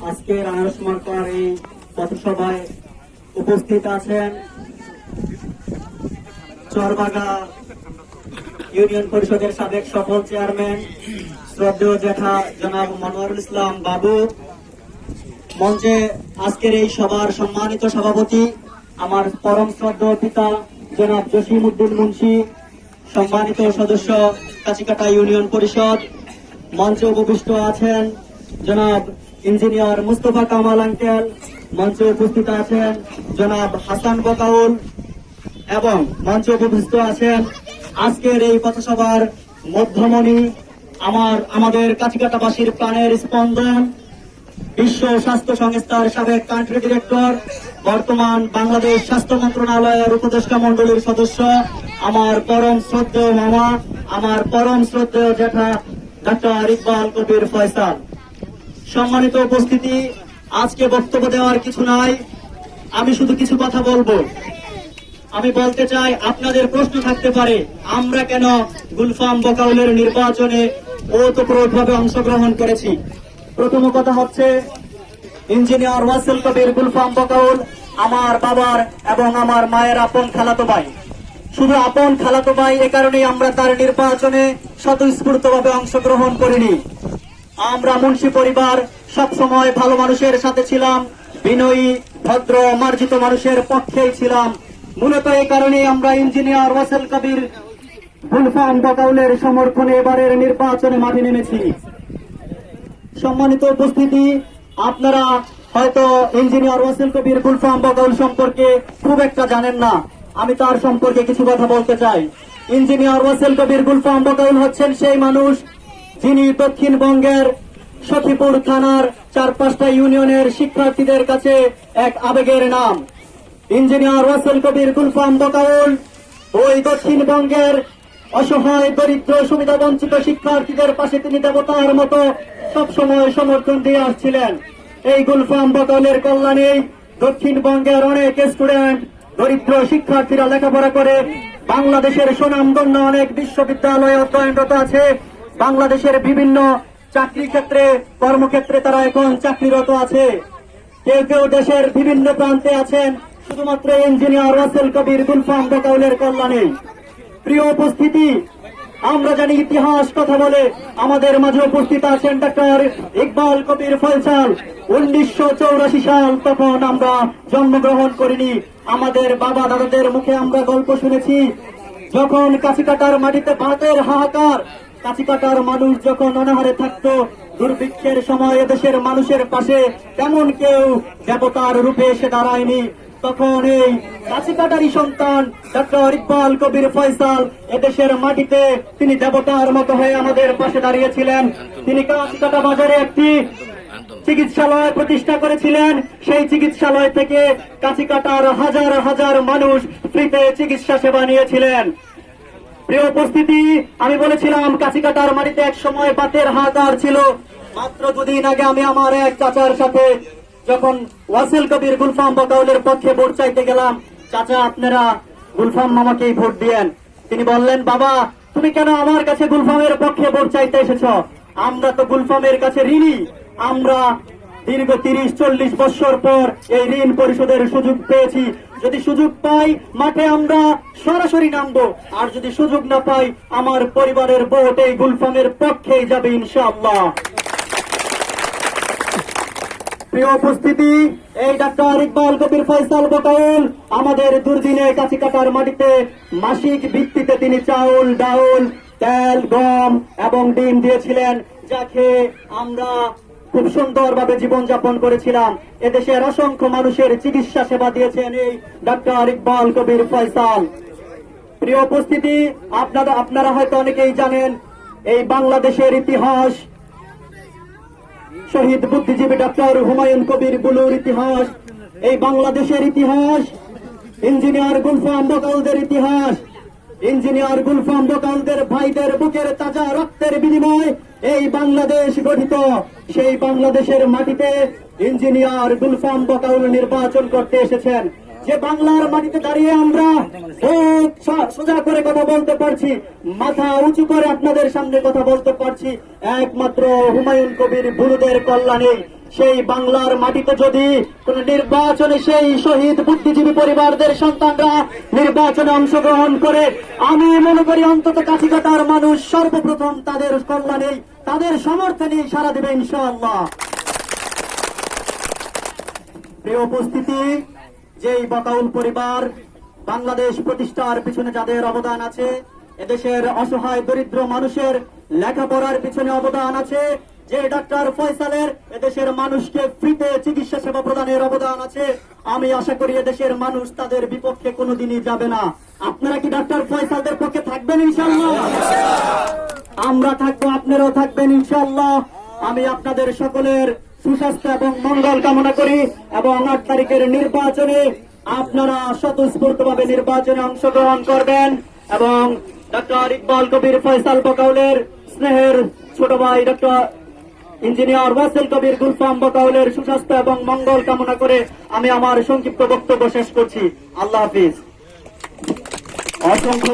আজকের আনারস মার্কার এই পথসভায় উপস্থিত আছেন চরবাগা ইউনিয়ন পরিষদের সাবেক সফল চেয়ারম্যান শ্রদ্ধেয় জেঠা জনাব মনোয়ারুল ইসলাম বাবু, মঞ্চে আজকের এই সভার সম্মানিত সভাপতি আমার পরম শ্রদ্ধেয় পিতা জনাব জসিম উদ্দিন মুন্সি, সম্মানিত সদস্য কাছিকাটা ইউনিয়ন পরিষদ, মঞ্চে উপবিষ্ট আছেন জনাব ইঞ্জিনিয়ার মুস্তফা কামাল আঙ্কেল, মঞ্চে উপস্থিত আছেন জনাব হাসান বকাউল এবং মঞ্চে উপস্থিত আছেন আজকের এই পথসভার মধ্যমণি আমাদের কাছিকাটাবাসীর প্রাণের স্পন্দন, বিশ্ব স্বাস্থ্য সংস্থার সাবেক কান্ট্রি ডিরেক্টর, বর্তমান বাংলাদেশ স্বাস্থ্য মন্ত্রণালয়ের উপদেষ্টা মন্ডলীর সদস্য, আমার পরম শ্রদ্ধেয় মামা, আমার পরম শ্রদ্ধেয় জেঠা ডক্টর ইকবাল কবির ফয়সাল। সম্মানিত উপস্থিতি, আজকে বক্তব্য দেওয়ার কিছু নাই, আমি শুধু কিছু কথা বলবো। আমি বলতে চাই, আপনাদের প্রশ্ন থাকতে পারে আমরা কেন গুলফাম বকাউলের নির্বাচনে ওতপ্রোতভাবে অংশগ্রহণ করেছি। প্রথম কথা হচ্ছে, ইঞ্জিনিয়ার ওয়াসিল কবির গুলফাম বকাউল আমার বাবার এবং আমার মায়ের আপন খালাতো ভাই। শুধু আপন খালাতো ভাই, এ কারণেই আমরা তার নির্বাচনে স্বতঃস্ফূর্তভাবে অংশগ্রহণ করিনি। আমরা মুন্সি পরিবার সবসময় ভালো মানুষের সাথে ছিলাম, বিনয়ী ভদ্র মার্জিত মানুষের পক্ষেই ছিলাম। মূলত এই কারণেই আমরা ইঞ্জিনিয়ার ওয়াসিল কবির গুলফাম বকাউলের সমর্থনে এবারের নির্বাচনে মাঠে নেমেছি। সম্মানিত উপস্থিতি, আপনারা হয়তো ইঞ্জিনিয়ার ওয়াসিল কবির গুলফাম বকাউল সম্পর্কে খুব একটা জানেন না, আমি তার সম্পর্কে কিছু কথা বলতে চাই। ইঞ্জিনিয়ার ওয়াসিল কবির গুলফাম বকাউল হচ্ছেন সেই মানুষ যিনি দক্ষিণবঙ্গের সখীপুর থানার 4-5টা ইউনিয়নের শিক্ষার্থীদের কাছে এক আবেগের নাম। ইঞ্জিনিয়ার ওয়াসিল কবির গুলফাম বকাউল ওই দক্ষিণবঙ্গের অসহায় দরিদ্র সুবিধা বঞ্চিত শিক্ষার্থীদের পাশে তিনি দেবতার মতো সবসময় সমর্থন দিয়ে আসছিলেন। এই গুলফাম বকাউলের কল্যাণে দক্ষিণবঙ্গের অনেক স্টুডেন্ট দরিদ্র শিক্ষার্থীরা লেখাপড়া করে বাংলাদেশের সুনামধন্য অনেক বিশ্ববিদ্যালয়ে অধ্যয়নরত আছে। বাংলাদেশের বিভিন্ন চাকরি ক্ষেত্রে কর্মক্ষেত্রে তারা এখন চাকরিরত আছে। কেউ কেউ দেশের বিভিন্ন প্রান্তে আছেন শুধুমাত্র ইঞ্জিনিয়ার ওয়াসিল কবির গুলফাম বকাউলের কল্যাণে। প্রিয় উপস্থিতি, আমরা জানি ইতিহাস কথা বলে। আমাদের মাঝে উপস্থিত আছেন ডক্টর ইকবাল কবির ফয়সাল। 1984 সাল, তখন আমরা জন্মগ্রহণ করিনি। আমাদের বাবা দাদাদের মুখে আমরা গল্প শুনেছি, যখন কাছিকাটার মাটিতে ভাতের হাহাকার, কাছিকাটার মানুষ যখন অনাহারে থাকতো, দুর্ভিক্ষের সময় এদেশের মানুষের পাশে তেমন কেউ দেবতার রূপে এসে দাঁড়ায়নি। তখন এই কাছিকাটারই সন্তান ডক্টর ইকবাল কবির ফয়সাল এদেশের মাটিতে তিনি দেবতার মতো হয়ে আমাদের পাশে দাঁড়িয়েছিলেন। তিনি কাছিকাটা বাজারে একটি চিকিৎসালয় প্রতিষ্ঠা করেছিলেন। সেই চিকিৎসালয় থেকে কাছিকাটার হাজার হাজার মানুষ ফ্রিতে চিকিৎসা সেবা নিয়েছিলেন। প্রিয় উপস্থিতি, আমি বলেছিলাম কাছিকাটার মাটিতে এক সময় ভাতের হাহাকার ছিল। মাত্র দুদিন আগে আমি আমার এক চাচার সাথে যখন ওয়াসিল কবির গুলফাম বকাউলের পক্ষে ভোট চাইতে গেলাম, চাচা আপনারা গুলফাম মামাকেই ভোট দিয়েন। তিনি বললেন, বাবা তুমি কেন আমার কাছে গুলফামের পক্ষে ভোট চাইতে এসেছ? আমরা তো গুলফামের কাছে ঋণী। আমরা দীর্ঘ 30-40 বছর পর এই ঋণ পরিশোধের সুযোগ পেয়েছি। যদি সুযোগ পাই মাঠে আমরা সরাসরি নামবো, আর যদি সুযোগ না পাই আমার পরিবারের ভোট এই গুলফামের পক্ষেই যাবে ইনশাআল্লাহ। প্রিয় উপস্থিতি, এই ডক্টর ইকবাল কবির ফয়সাল বকাউল আমাদের দুর্দিনে কাছিকাটার মাটিতে মাসিক ভিত্তিতে তিনি চাউল, ডাউল, তেল, গম এবং ডিম দিয়েছিলেন, যা খেয়ে আমরা খুব সুন্দরভাবে জীবনযাপন করেছিলাম। এদেশের অসংখ্য মানুষের চিকিৎসা সেবা দিয়েছেন এই ডক্টর ইকবাল কবির ফয়সাল। প্রিয় উপস্থিতি, আপনারা হয়তো অনেকেই জানেন এই বাংলাদেশের ইতিহাস, শহীদ বুদ্ধিজীবী ডক্টর হুমায়ুন কবির বুলুর ইতিহাস, এই বাংলাদেশের ইতিহাস, ইঞ্জিনিয়ার গুলফাম বকাউলদের ইতিহাস। ইঞ্জিনিয়ার গুলফাম বকাউলদের ভাইদের বুকের তাজা রক্তের বিনিময় এই বাংলাদেশ গঠিত। সেই বাংলাদেশের মাটিতে ইঞ্জিনিয়ার গুলফাম বকাউল নির্বাচন করতে এসেছেন। যে বাংলার মাটিতে দাঁড়িয়ে আমরা সোজা করে কথা বলতে পারছি, মাথা উঁচু করে আপনাদের সামনে কথা বলতে পারছি, একমাত্র হুমায়ুন কবির বুলুদের কল্যাণে। সেই বাংলার মাটিতে যদি কোন নির্বাচনে সেই শহীদ বুদ্ধিজীবী পরিবারদের সন্তানরা নির্বাচনে অংশগ্রহণ করে, আমি মনে করি অন্তত কাছিকাটার মানুষ সর্বপ্রথম তাদের কল্যাণে, তাদের সমর্থনে সাড়া দেবে ইনশাআল্লাহ। প্রিয় উপস্থিতি, যেই বাকাউল পরিবার বাংলাদেশ প্রতিষ্ঠার পিছনে যাদের অবদান আছে, এদেশের অসহায় দরিদ্র মানুষের লেখাপড়ার পিছনে অবদান আছে, যে ডাক্তার ফয়সালের এদেশের মানুষকে ফ্রিতে চিকিৎসা সেবা প্রদানের অবদান আছে, আমি আশা করি এদেশের মানুষ তাদের বিপক্ষে কোনোদিনই যাবে না। আপনারা কি ডাক্তার ফয়সালদের পক্ষে থাকবেন ইনশাআল্লাহ? আমরা থাকবো, আপনারাও থাকবেন ইনশাআল্লাহ। আমি আপনাদের সকলের সুস্বাস্থ্য এবং মঙ্গল কামনা করি এবং 8 তারিখের নির্বাচনে আপনারা স্বতঃস্ফূর্তভাবে নির্বাচনে অংশগ্রহণ করবেন এবং ডক্টর ইকবাল কবির ফয়সাল বাকাউলের স্নেহের ছোট ভাই ডক্টর ইঞ্জিনিয়ার ওয়াসিল কবির গুলফাম বাকাউলের সুস্বাস্থ্য এবং মঙ্গল কামনা করে আমি আমার সংক্ষিপ্ত বক্তব্য শেষ করছি। আল্লাহ হাফিজ। অসংখ্য